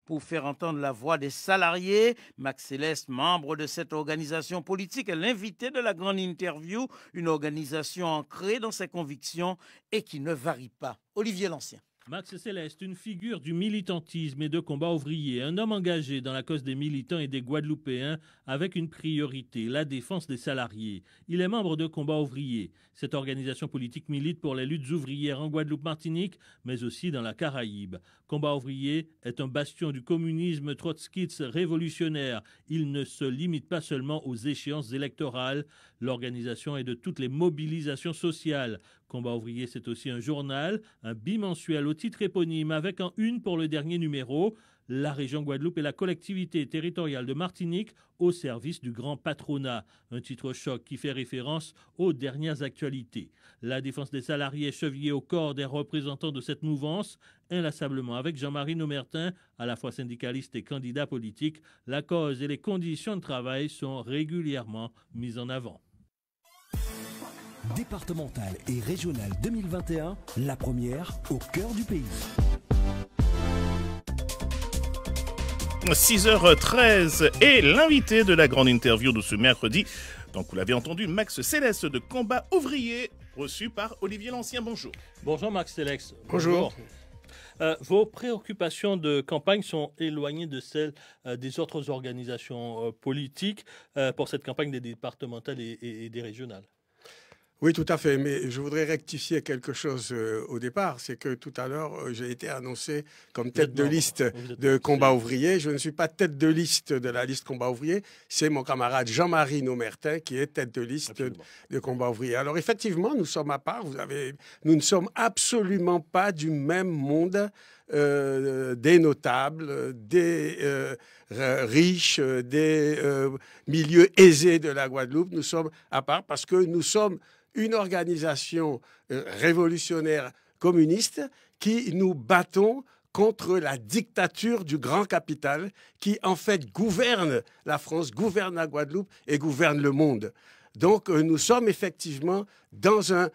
pour faire entendre la voix des salariés. Max Céleste, membre de cette organisation politique, est l'invité de la grande interview, une organisation ancrée dans ses convictions et qui ne varie pas. Olivier Lancien. Max Céleste, une figure du militantisme et de combat ouvrier, un homme engagé dans la cause des militants et des Guadeloupéens avec une priorité, la défense des salariés. Il est membre de Combat ouvrier. Cette organisation politique milite pour les luttes ouvrières en Guadeloupe-Martinique, mais aussi dans la Caraïbe. Combat ouvrier est un bastion du communisme trotskiste révolutionnaire. Il ne se limite pas seulement aux échéances électorales. L'organisation est de toutes les mobilisations sociales. Combat ouvrier, c'est aussi un journal, un bimensuel au titre éponyme avec en une pour le dernier numéro, la région Guadeloupe et la collectivité territoriale de Martinique au service du grand patronat. Un titre choc qui fait référence aux dernières actualités. La défense des salariés est chevillée au corps des représentants de cette mouvance. Inlassablement avec Jean-Marie Nomertin, à la fois syndicaliste et candidat politique, la cause et les conditions de travail sont régulièrement mises en avant. Départementale et régionale 2021, la première au cœur du pays. 6h13 et l'invité de la grande interview de ce mercredi. Donc vous l'avez entendu, Max Céleste de Combat ouvrier, reçu par Olivier Lancien. Bonjour. Bonjour Max Céleste. Bonjour. Vos préoccupations de campagne sont éloignées de celles des autres organisations politiques pour cette campagne des départementales et des régionales. Oui, tout à fait. Mais je voudrais rectifier quelque chose au départ. C'est que tout à l'heure, j'ai été annoncé comme tête de liste de Combat ouvrier. Je ne suis pas tête de liste de la liste Combat ouvrier. C'est mon camarade Jean-Marie Nomertin qui est tête de liste de Combat ouvrier. Alors effectivement, nous sommes à part. Nous ne sommes absolument pas du même monde. Des notables, des riches, des milieux aisés de la Guadeloupe. Nous sommes à part parce que nous sommes une organisation révolutionnaire communiste qui nous battons contre la dictature du grand capital qui, en fait, gouverne la France, gouverne la Guadeloupe et gouverne le monde. Donc, nous sommes effectivement dans un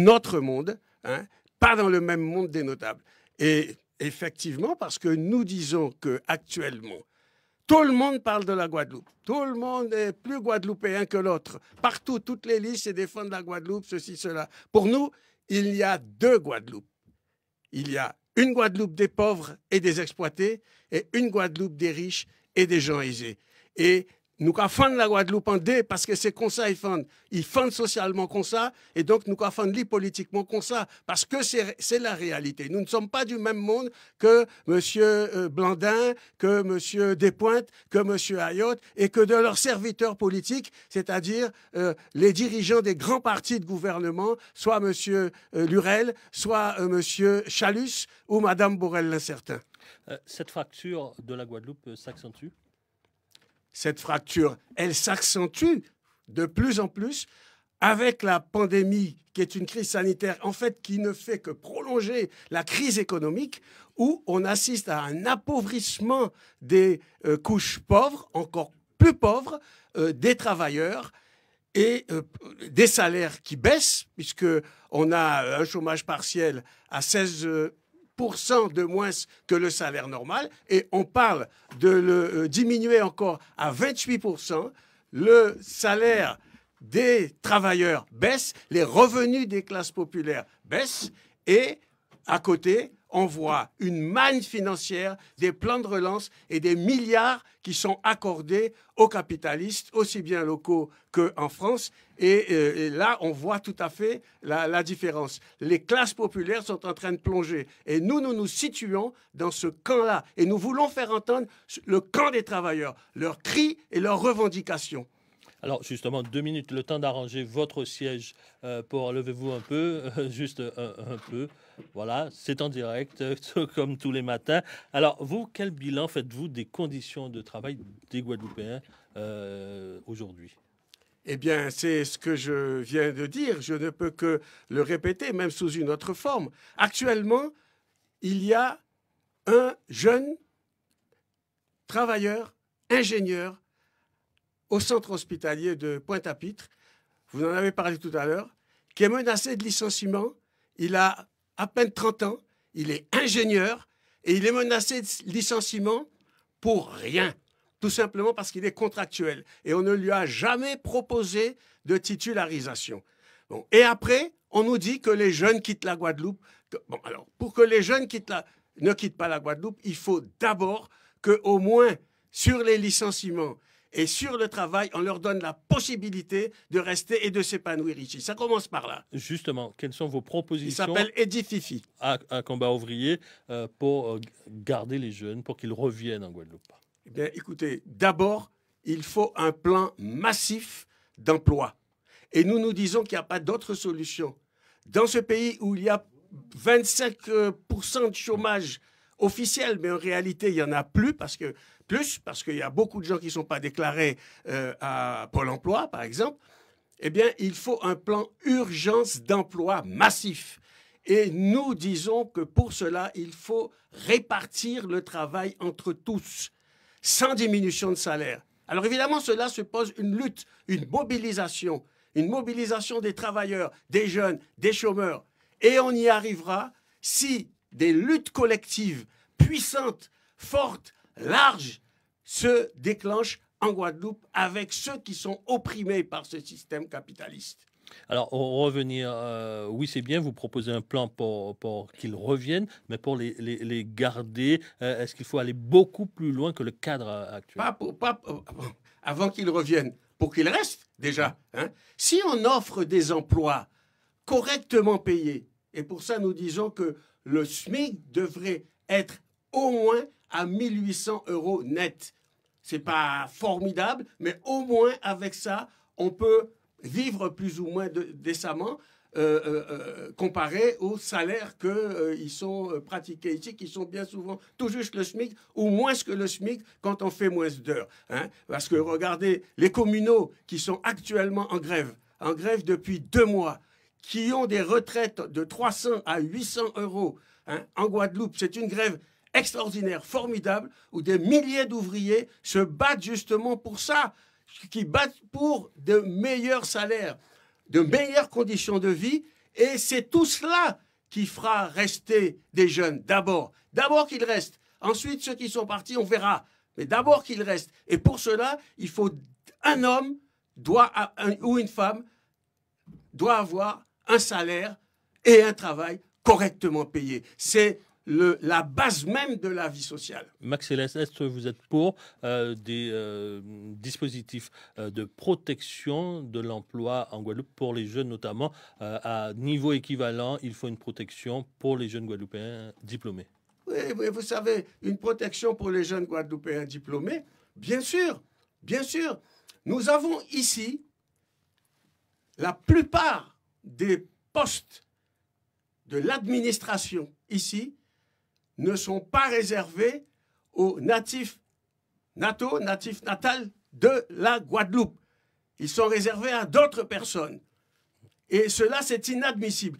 autre monde, hein, pas dans le même monde des notables. Et effectivement, parce que nous disons qu'actuellement, tout le monde parle de la Guadeloupe. Tout le monde est plus guadeloupéen que l'autre. Partout, toutes les listes se défendent la Guadeloupe, ceci, cela. Pour nous, il y a deux Guadeloupes. Il y a une Guadeloupe des pauvres et des exploités et une Guadeloupe des riches et des gens aisés. Et nous avons la Guadeloupe en deux parce que c'est comme ça ils font. Ils font socialement comme ça et donc nous avons politiquement comme ça parce que c'est la réalité. Nous ne sommes pas du même monde que M. Blandin, que M. Despointes, que M. Ayotte et que de leurs serviteurs politiques, c'est-à-dire les dirigeants des grands partis de gouvernement, soit M. Lurel, soit M. Chalus ou Mme Borel-Lincertin. Cette fracture de la Guadeloupe s'accentue ? Cette fracture, elle s'accentue de plus en plus avec la pandémie, qui est une crise sanitaire, en fait, qui ne fait que prolonger la crise économique, où on assiste à un appauvrissement des couches pauvres, encore plus pauvres, des travailleurs, et des salaires qui baissent, puisqu'on a un chômage partiel à 16% de moins que le salaire normal, et on parle de le diminuer encore à 28%. Le salaire des travailleurs baisse, les revenus des classes populaires baissent, et à côté, on voit une manne financière, des plans de relance et des milliards qui sont accordés aux capitalistes, aussi bien locaux qu'en France. Et là, on voit tout à fait la différence. Les classes populaires sont en train de plonger. Et nous situons dans ce camp-là. Et nous voulons faire entendre le camp des travailleurs, leurs cris et leurs revendications. Alors justement, 2 minutes, le temps d'arranger votre siège pour levez-vous un peu, juste un peu. Voilà, c'est en direct, comme tous les matins. Alors vous, quel bilan faites-vous des conditions de travail des Guadeloupéens aujourd'hui ? Eh bien, c'est ce que je viens de dire. Je ne peux que le répéter, même sous une autre forme. Actuellement, il y a un jeune travailleur, ingénieur, au centre hospitalier de Pointe-à-Pitre, vous en avez parlé tout à l'heure, qui est menacé de licenciement. Il a à peine 30 ans, il est ingénieur Et il est menacé de licenciement pour rien. Tout simplement parce qu'il est contractuel. Et on ne lui a jamais proposé de titularisation. Bon. Et après, on nous dit que les jeunes quittent la Guadeloupe. Bon, alors, pour que les jeunes ne quittent pas la Guadeloupe, il faut d'abord qu'au moins sur les licenciements et sur le travail, on leur donne la possibilité de rester et de s'épanouir ici. Ça commence par là. Justement, quelles sont vos propositions? Il s'appelle Edififi. À Combat Ouvrier pour garder les jeunes, pour qu'ils reviennent en Guadeloupe? Eh bien, écoutez, d'abord, il faut un plan massif d'emploi. Et nous disons qu'il n'y a pas d'autre solution. Dans ce pays où il y a 25% de chômage officiel, mais en réalité, il n'y en a plus parce qu'il y a beaucoup de gens qui ne sont pas déclarés à Pôle emploi, par exemple, eh bien, il faut un plan urgence d'emploi massif. Et nous disons que pour cela, il faut répartir le travail entre tous, sans diminution de salaire. Alors évidemment, cela se pose une lutte, une mobilisation des travailleurs, des jeunes, des chômeurs. Et on y arrivera si des luttes collectives puissantes, fortes, larges se déclenchent en Guadeloupe avec ceux qui sont opprimés par ce système capitaliste. Alors, revenir, oui, c'est bien, vous proposez un plan pour qu'ils reviennent, mais pour les garder, est-ce qu'il faut aller beaucoup plus loin que le cadre actuel? Avant qu'ils reviennent, pour qu'ils restent déjà. Hein. Si on offre des emplois correctement payés, et pour ça nous disons que le SMIC devrait être au moins à 1 800 € net. C'est pas formidable, mais au moins avec ça, on peut vivre plus ou moins décemment comparé aux salaires qu'ils sont pratiqués ici, qui sont bien souvent tout juste le SMIC ou moins que le SMIC quand on fait moins d'heures. Hein. Parce que regardez, les communaux qui sont actuellement en grève depuis 2 mois, qui ont des retraites de 300 à 800 € hein, en Guadeloupe, c'est une grève extraordinaire, formidable, où des milliers d'ouvriers se battent justement pour ça, qui battent pour de meilleurs salaires, de meilleures conditions de vie, et c'est tout cela qui fera rester des jeunes. D'abord qu'ils restent. Ensuite, ceux qui sont partis, on verra. Mais d'abord qu'ils restent. Et pour cela, il faut un homme ou une femme doit avoir un salaire et un travail correctement payé. C'est la base même de la vie sociale. Max Céleste, est-ce que vous êtes pour des dispositifs de protection de l'emploi en Guadeloupe pour les jeunes notamment à niveau équivalent? Il faut une protection pour les jeunes Guadeloupéens diplômés. Oui, vous savez, une protection pour les jeunes Guadeloupéens diplômés, bien sûr. Nous avons ici la plupart des postes de l'administration ici ne sont pas réservés aux natifs natals de la Guadeloupe. Ils sont réservés à d'autres personnes. Et cela, c'est inadmissible.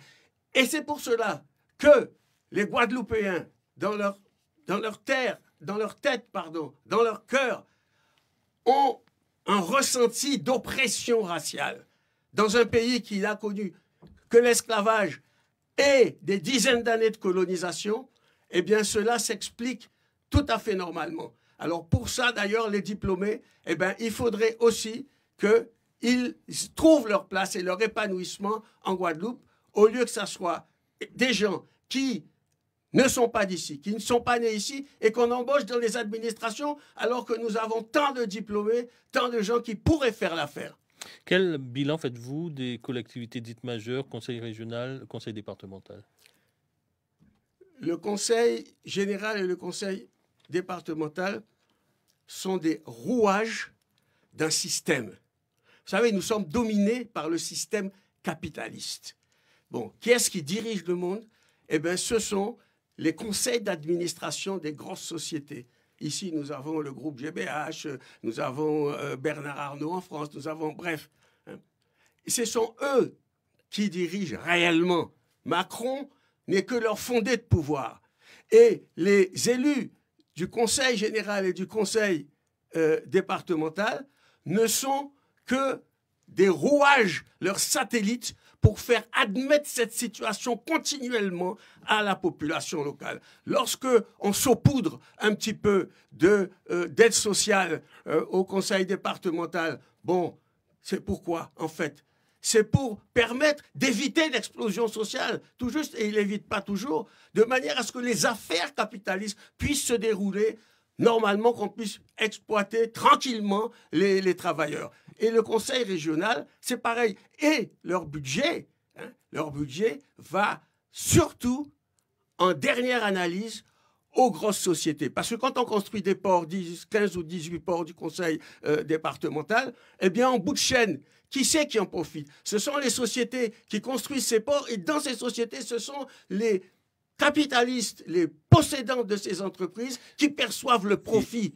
Et c'est pour cela que les Guadeloupéens, dans leur tête, dans leur cœur, ont un ressenti d'oppression raciale. Dans un pays qui n'a connu que l'esclavage et des dizaines d'années de colonisation, eh bien cela s'explique tout à fait normalement. Alors pour ça, d'ailleurs, les diplômés, eh bien, il faudrait aussi qu'ils trouvent leur place et leur épanouissement en Guadeloupe, au lieu que ce soit des gens qui ne sont pas d'ici, qui ne sont pas nés ici et qu'on embauche dans les administrations alors que nous avons tant de diplômés, tant de gens qui pourraient faire l'affaire. Quel bilan faites-vous des collectivités dites majeures, conseil régional, conseil départemental? Le conseil général et le conseil départemental sont des rouages d'un système. Vous savez, nous sommes dominés par le système capitaliste. Bon, qui est-ce qui dirige le monde? Eh bien, ce sont les conseils d'administration des grosses sociétés. Ici, nous avons le groupe GBH, nous avons Bernard Arnault en France, nous avons, bref. Et ce sont eux qui dirigent réellement. Macron n'est que leur fondé de pouvoir. Et les élus du conseil général et du conseil départemental ne sont que des rouages, leurs satellites, pour faire admettre cette situation continuellement à la population locale. Lorsque on saupoudre un petit peu d'aide sociale au conseil départemental, bon, c'est pourquoi, en fait? C'est pour permettre d'éviter l'explosion sociale, tout juste, et il n'évite pas toujours, de manière à ce que les affaires capitalistes puissent se dérouler normalement, qu'on puisse exploiter tranquillement les travailleurs. Et le conseil régional, c'est pareil. Et leur budget va surtout, en dernière analyse, aux grosses sociétés. Parce que quand on construit des ports, 15 ou 18 ports du conseil départemental, eh bien, en bout de chaîne, qui c'est qui en profite? Ce sont les sociétés qui construisent ces ports, et dans ces sociétés, ce sont les capitalistes, les possédants de ces entreprises qui perçoivent le profit.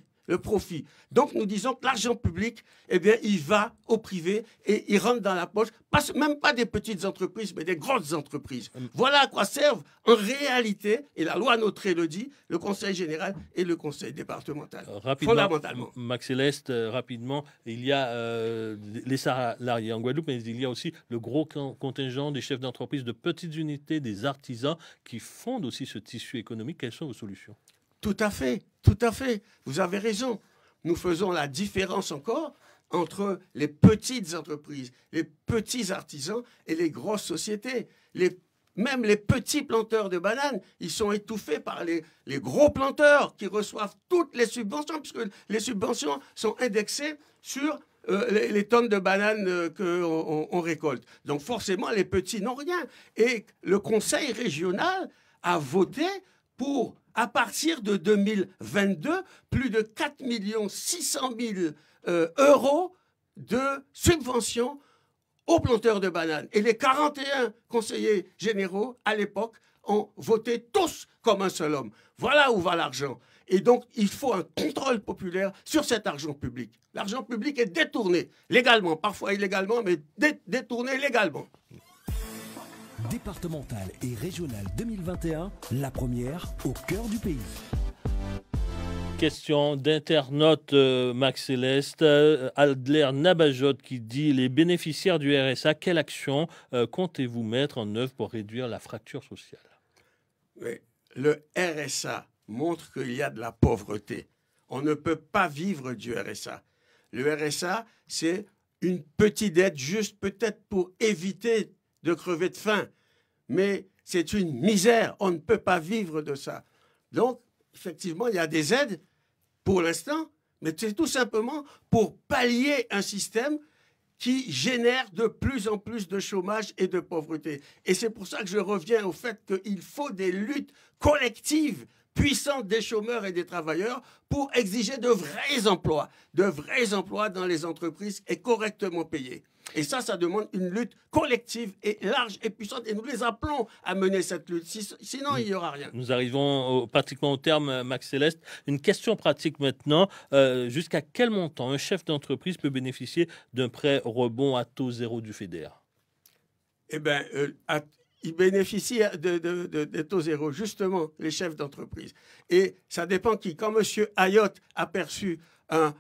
Donc, nous disons que l'argent public, eh bien, il va au privé et il rentre dans la poche, même pas des petites entreprises, mais des grosses entreprises. Voilà à quoi servent, en réalité, et la loi Notré le dit, le conseil général et le conseil départemental. Fondamentalement. Max Céleste, rapidement, il y a les salariés en Guadeloupe, mais il y a aussi le gros contingent des chefs d'entreprise, de petites unités, des artisans qui fondent aussi ce tissu économique. Quelles sont vos solutions? Tout à fait, tout à fait. Vous avez raison. Nous faisons la différence encore entre les petites entreprises, les petits artisans et les grosses sociétés. Même les petits planteurs de bananes, ils sont étouffés par les gros planteurs qui reçoivent toutes les subventions, puisque les subventions sont indexées sur les tonnes de bananes qu'on récolte. Donc forcément, les petits n'ont rien. Et le conseil régional a voté pour, à partir de 2022, plus de 4 600 000 euros de subventions aux planteurs de bananes. Et les 41 conseillers généraux, à l'époque, ont voté tous comme un seul homme. Voilà où va l'argent. Et donc, il faut un contrôle populaire sur cet argent public. L'argent public est détourné légalement, parfois illégalement, mais détourné légalement. Départementale et régionale 2021, la première au cœur du pays. Question d'internaute Max Céleste, Adler Nabajot qui dit: les bénéficiaires du RSA, quelle action comptez-vous mettre en œuvre pour réduire la fracture sociale? Oui, le RSA montre qu'il y a de la pauvreté. On ne peut pas vivre du RSA. Le RSA, c'est une petite aide juste peut-être pour éviter de crever de faim. Mais c'est une misère. On ne peut pas vivre de ça. Donc, effectivement, il y a des aides pour l'instant, mais c'est tout simplement pour pallier un système qui génère de plus en plus de chômage et de pauvreté. Et c'est pour ça que je reviens au fait qu'il faut des luttes collectives puissantes des chômeurs et des travailleurs pour exiger de vrais emplois dans les entreprises et correctement payés. Et ça demande une lutte collective et large et puissante. Et nous les appelons à mener cette lutte. Sinon, il n'y aura rien. Nous arrivons pratiquement au terme, Max Céleste. Une question pratique maintenant. Jusqu'à quel montant un chef d'entreprise peut bénéficier d'un prêt rebond à taux zéro du FEDER? Eh bien, ils bénéficient de taux zéro, justement, les chefs d'entreprise. Et ça dépend qui. Quand M. Ayotte a perçu un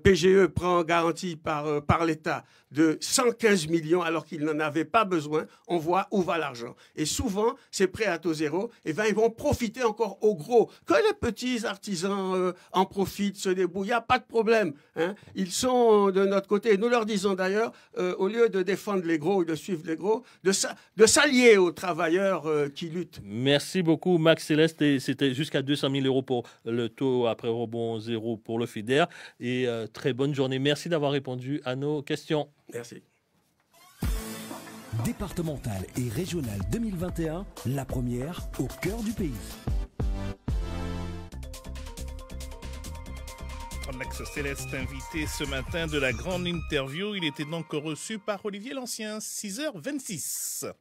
PGE prend garantie par l'État de 115 millions alors qu'ils n'en avaient pas besoin, on voit où va l'argent. Et souvent, ces prêts à taux zéro, eh ben, ils vont profiter encore aux gros. Que les petits artisans en profitent, se débrouillent, il n'y a pas de problème. Hein. Ils sont de notre côté. Nous leur disons d'ailleurs, au lieu de défendre les gros ou de suivre les gros, de s'allier aux travailleurs qui luttent. Merci beaucoup, Max Céleste. Et c'était jusqu'à 200 000 euros pour le taux après rebond zéro pour le FEDER. Et très bonne journée. Merci d'avoir répondu à nos questions. Merci. Départementale et régionale 2021, la première au cœur du pays. Max Céleste, invité ce matin de la grande interview. Il était donc reçu par Olivier Lancien, 6h26.